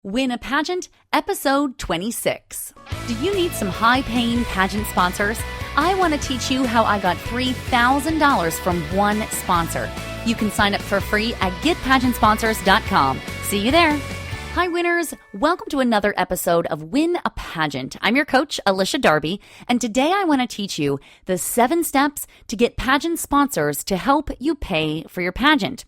Win a Pageant, Episode 26. Do you need some high-paying pageant sponsors? I want to teach you how I got $3,000 from one sponsor. You can sign up for free at getpageantsponsors.com. See you there. Hi, winners. Welcome to another episode of Win a Pageant. I'm your coach, Alycia Darby, and today I want to teach you the 7 steps to get pageant sponsors to help you pay for your pageant.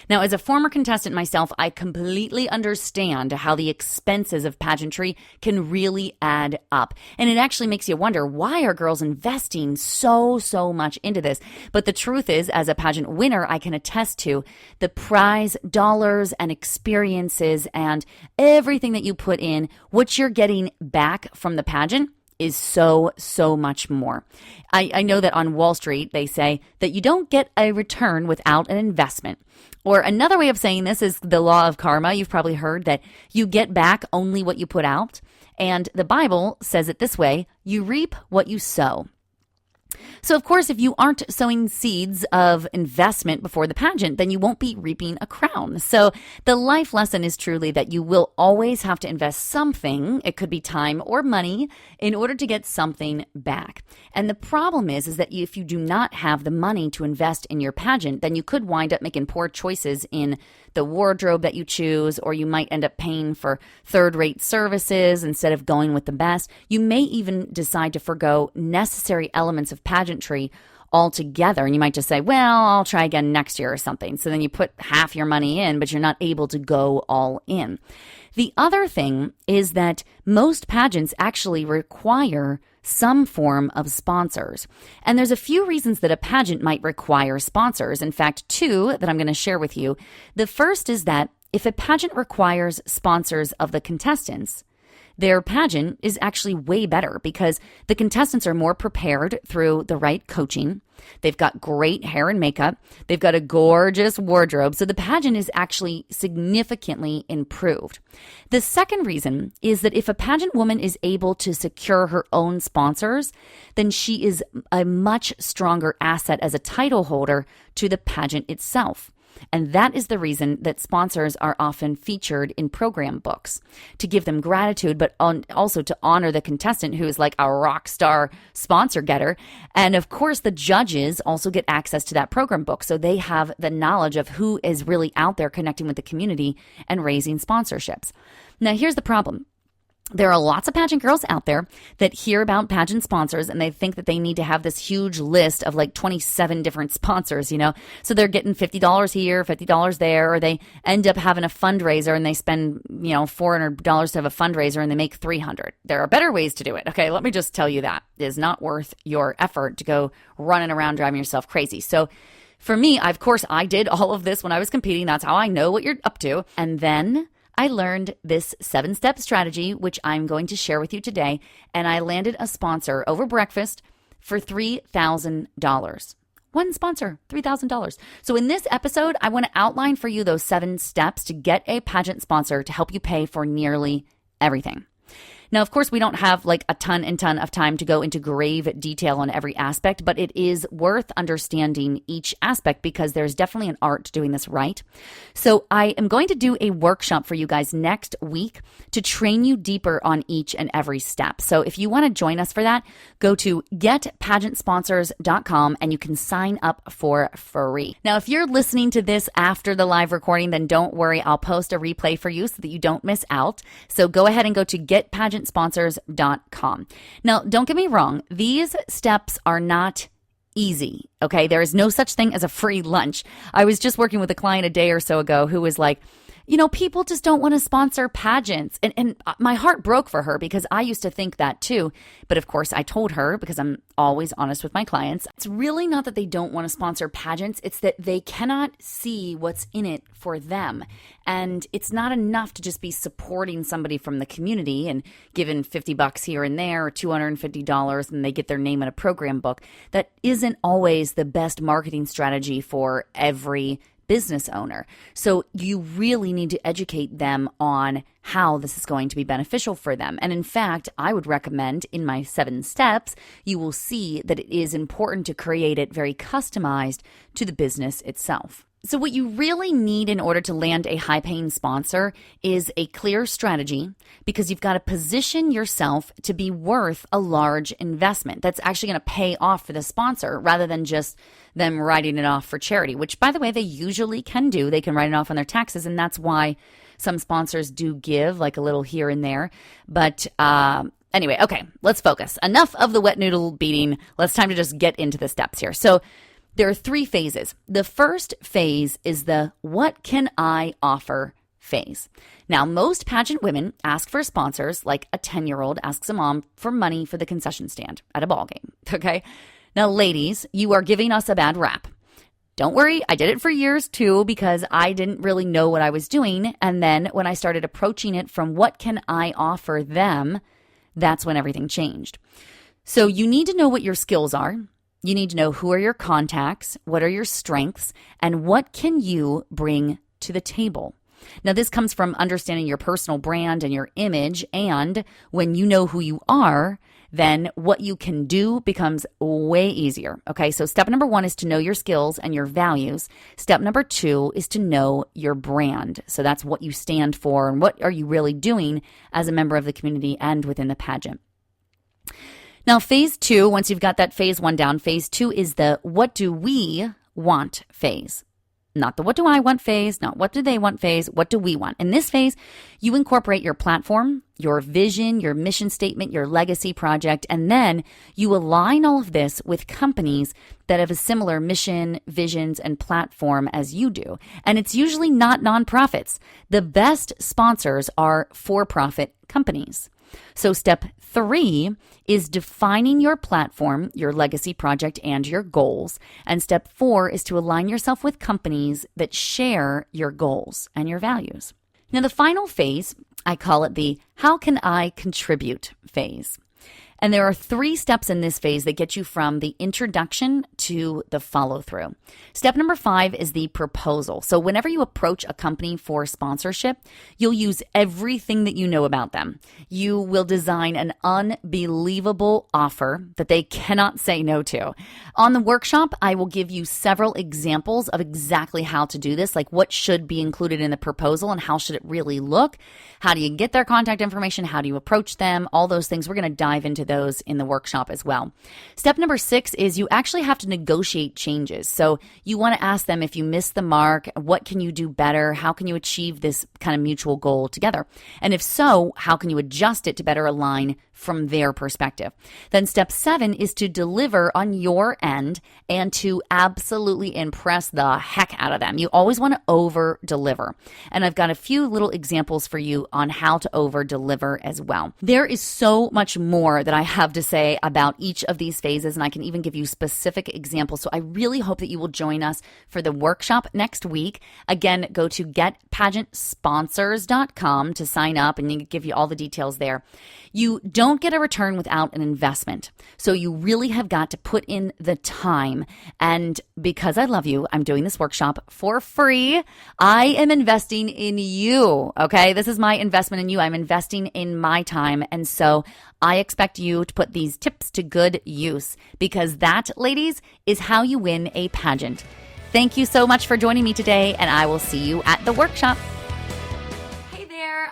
Now, as a former contestant myself, I completely understand how the expenses of pageantry can really add up. And it actually makes you wonder, why are girls investing so much into this? But the truth is, as a pageant winner, I can attest to the prize dollars and experiences and everything that you put in, what you're getting back from the pageant is so much more. I know that on Wall Street, they say that you don't get a return without an investment. Or another way of saying this is the law of karma. You've probably heard that you get back only what you put out. And the Bible says it this way: you reap what you sow. So, of course, if you aren't sowing seeds of investment before the pageant, then you won't be reaping a crown. So the life lesson is truly that you will always have to invest something, it could be time or money, in order to get something back. And the problem is that if you do not have the money to invest in your pageant, then you could wind up making poor choices in the wardrobe that you choose, or you might end up paying for third-rate services instead of going with the best. You may even decide to forgo necessary elements of pageantry altogether, and you might just say, well, I'll try again next year or something. So then you put half your money in, but you're not able to go all in. The other thing is that most pageants actually require some form of sponsors. And there's a few reasons that a pageant might require sponsors. In fact, 2 that I'm going to share with you. The first is that if a pageant requires sponsors of the contestants, their pageant is actually way better because the contestants are more prepared through the right coaching. They've got great hair and makeup. They've got a gorgeous wardrobe. So the pageant is actually significantly improved. The second reason is that if a pageant woman is able to secure her own sponsors, then she is a much stronger asset as a title holder to the pageant itself. And that is the reason that sponsors are often featured in program books, to give them gratitude, but also to honor the contestant who is like a rock star sponsor getter. And of course, the judges also get access to that program book, so they have the knowledge of who is really out there connecting with the community and raising sponsorships. Now, here's the problem. There are lots of pageant girls out there that hear about pageant sponsors and they think that they need to have this huge list of like 27 different sponsors, So they're getting $50 here, $50 there, or they end up having a fundraiser and they spend, $400 to have a fundraiser and they make $300. There are better ways to do it. Okay, let me just tell you that. It is not worth your effort to go running around driving yourself crazy. So for me, of course, I did all of this when I was competing. That's how I know what you're up to. And then I learned this 7-step strategy, which I'm going to share with you today, and I landed a sponsor over breakfast for $3,000. One sponsor, $3,000. So in this episode, I want to outline for you those 7 steps to get a pageant sponsor to help you pay for nearly everything. Now, of course, we don't have like a ton of time to go into grave detail on every aspect, but it is worth understanding each aspect because there's definitely an art to doing this right. So I am going to do a workshop for you guys next week to train you deeper on each and every step. So if you want to join us for that, go to getpageantsponsors.com and you can sign up for free. Now, if you're listening to this after the live recording, then don't worry. I'll post a replay for you so that you don't miss out. So go ahead and go to getpageantsponsors.com. Now, don't get me wrong. These steps are not easy, okay? There is no such thing as a free lunch. I was just working with a client a day or so ago who was like, people just don't want to sponsor pageants. And my heart broke for her because I used to think that too. But of course, I told her, because I'm always honest with my clients, it's really not that they don't want to sponsor pageants. It's that they cannot see what's in it for them. And it's not enough to just be supporting somebody from the community and giving $50 here and there or $250 and they get their name in a program book. That isn't always the best marketing strategy for every business owner. So you really need to educate them on how this is going to be beneficial for them. And in fact, I would recommend in my 7 steps, you will see that it is important to create it very customized to the business itself. So what you really need in order to land a high-paying sponsor is a clear strategy, because you've got to position yourself to be worth a large investment that's actually going to pay off for the sponsor rather than just them writing it off for charity, which, by the way, they usually can do. They can write it off on their taxes, and that's why some sponsors do give like a little here and there. But anyway, okay, let's focus. Enough of the wet noodle beating. Let's time to just get into the steps here. So there are 3 phases. The first phase is the what can I offer phase. Now, most pageant women ask for sponsors like a 10-year-old asks a mom for money for the concession stand at a ball game, okay? Now, ladies, you are giving us a bad rap. Don't worry, I did it for years too because I didn't really know what I was doing. And then when I started approaching it from what can I offer them, that's when everything changed. So you need to know what your skills are. You need to know who are your contacts, what are your strengths, and what can you bring to the table. Now, this comes from understanding your personal brand and your image, and when you know who you are, then what you can do becomes way easier. Okay, so step number 1 is to know your skills and your values. Step number 2 is to know your brand. So that's what you stand for and what are you really doing as a member of the community and within the pageant. Now, phase 2, once you've got that phase 1 down, phase 2 is the what do we want phase. Not the what do I want phase, not what do they want phase, what do we want? In this phase, you incorporate your platform, your vision, your mission statement, your legacy project, and then you align all of this with companies that have a similar mission, visions, and platform as you do. And it's usually not nonprofits. The best sponsors are for-profit companies. So step 3 is defining your platform, your legacy project, and your goals. And step 4 is to align yourself with companies that share your goals and your values. Now, the final phase, I call it the how can I contribute phase. And there are 3 steps in this phase that get you from the introduction to the follow-through. Step number 5 is the proposal. So whenever you approach a company for sponsorship, you'll use everything that you know about them. You will design an unbelievable offer that they cannot say no to. On the workshop, I will give you several examples of exactly how to do this, like what should be included in the proposal and how should it really look. How do you get their contact information? How do you approach them? All those things. We're going to dive into those in the workshop as well. Step number 6 is you actually have to negotiate changes. So you want to ask them if you missed the mark, what can you do better? How can you achieve this kind of mutual goal together? And if so, how can you adjust it to better align from their perspective? Then step 7 is to deliver on your end and to absolutely impress the heck out of them. You always want to over deliver. And I've got a few little examples for you on how to over deliver as well. There is so much more that I have to say about each of these phases, and I can even give you specific examples. So I really hope that you will join us for the workshop next week. Again, go to getpageantsponsors.com to sign up, and you can give you all the details there. You don't get a return without an investment. So you really have got to put in the time. And because I love you, I'm doing this workshop for free. I am investing in you. Okay. This is my investment in you. I'm investing in my time. And so I expect you to put these tips to good use, because that, ladies, is how you win a pageant. Thank you so much for joining me today, and I will see you at the workshop.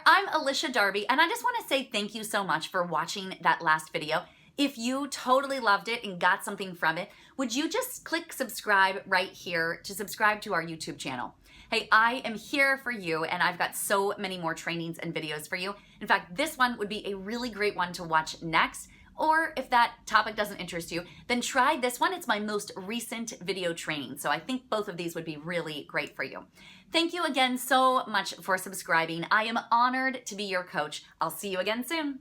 I'm Alycia Darby, and I just want to say thank you so much for watching that last video. If you totally loved it and got something from it, would you just click subscribe right here to subscribe to our YouTube channel? Hey, I am here for you, and I've got so many more trainings and videos for you. In fact, this one would be a really great one to watch next. Or if that topic doesn't interest you, then try this one. It's my most recent video training. So I think both of these would be really great for you. Thank you again so much for subscribing. I am honored to be your coach. I'll see you again soon.